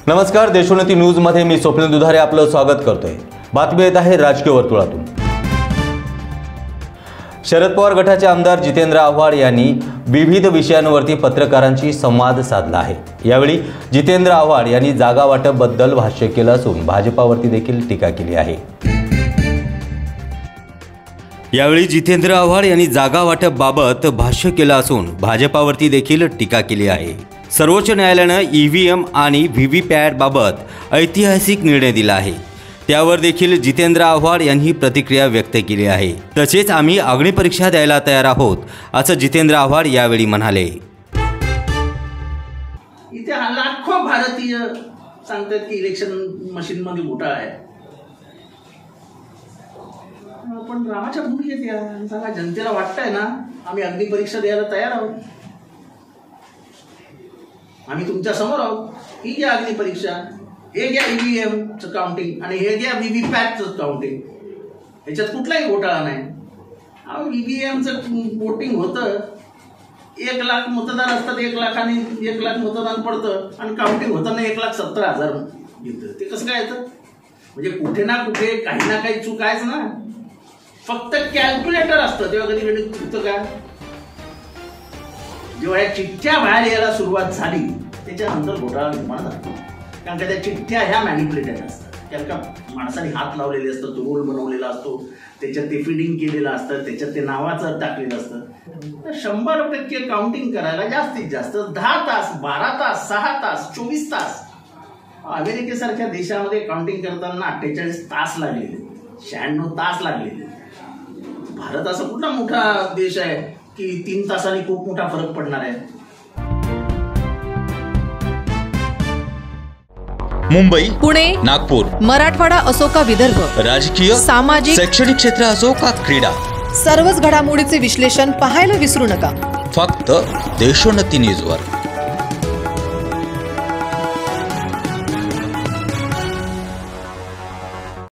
नमस्कार, देशोन्नती न्यूज मध्ये मी स्वप्नील दुधारे आपलं स्वागत करतोय। बातमी येत आहे राजकीय वर्तुळातून। शरद पवार गटाचे आमदार जितेंद्र आव्हाड यांनी विविध विषयांवरती पत्रकारांशी संवाद साधला आहे। यावेळी जितेंद्र आव्हाड यांनी जागा वाटपाबद्दल भाष्य केलं असून भाजपावरती देखील टीका केली आहे। यावेळी जितेंद्र आव्हाड यांनी जागा वाटपाबाबत भाष्य केलं असून भाजपावरती देखील टीका केली आहे। सर्वोच्च न्यायालयाने ईव्हीएम आणि व्हीव्हीपॅट बाबत ऐतिहासिक निर्णय दिला आहे। त्यावर देखील जितेंद्र आव्हाड यांनी प्रतिक्रिया व्यक्त केली आहे। तसेच आम्ही अग्निपरीक्षा द्यायला तयार आहोत असं जितेंद्र आव्हाड यावेळी म्हणाले। इथे लाखो भारतीय सांगतात की इलेक्शन मशीन मध्ये घोटाळा आहे, पण रामाच्या भूमिकेत या सांगा जनतेला वाटतंय ना आम्ही अग्निपरीक्षा द्यायला तयार आहोत, आम्ही तुमच्या समोर आहोत, ही घ्या अग्निपरीक्षा, हे घ्या ईव्हीएमचं काउंटिंग आणि हे घ्या व्हीव्हीपॅटचं काउंटिंग, याच्यात कुठलाही घोटाळा नाही। ईव्हीएमचं वोटिंग होतं, 1 लाख मतदार असतात, 1 लाख मतदान पडतं आणि काउंटिंग होताना 1,70,000 येतं। ते कसं काय येतं? म्हणजे कुठे ना कुठे काही ना काही चूक आहेच ना। फक्त कॅल्क्युलेटर असतं तेव्हा कधी कधी चुकतं का? जेव्हा या चिठ्ठ्या बाहेर यायला सुरुवात झाली त्याच्यानंतर घोटाळा निर्माण झाला, कारण का त्या चिठ्ठ्या ह्या मॅनिप्युलेटेड असतात, कारण का माणसाने हात लावलेले असतात, तो रोल बनवलेला असतो, त्याच्यात ते फिडिंग केलेलं असतं, त्याच्यात ते नावाचं टाकलेलं असतं। तर 100% काउंटिंग करायला जास्तीत जास्त 10 तास, 12 तास, 6 तास, 24 तास, अमेरिकेसारख्या देशामध्ये काउंटिंग करताना 48 तास लागलेले, 96 तास लागलेले। भारत असा कुठला मोठा देश आहे की 3 तासांनी खूप मोठा फरक पडणार आहे? मुंबई, पुणे, नागपूर, मराठवाडा असो का विदर्भ, राजकीय, सामाजिक, शैक्षणिक क्षेत्र असो का क्रीडा, सर्वच घडामोडीचे विश्लेषण पाहायला विसरू नका। फक्त देशोन्नती न्यूजवर।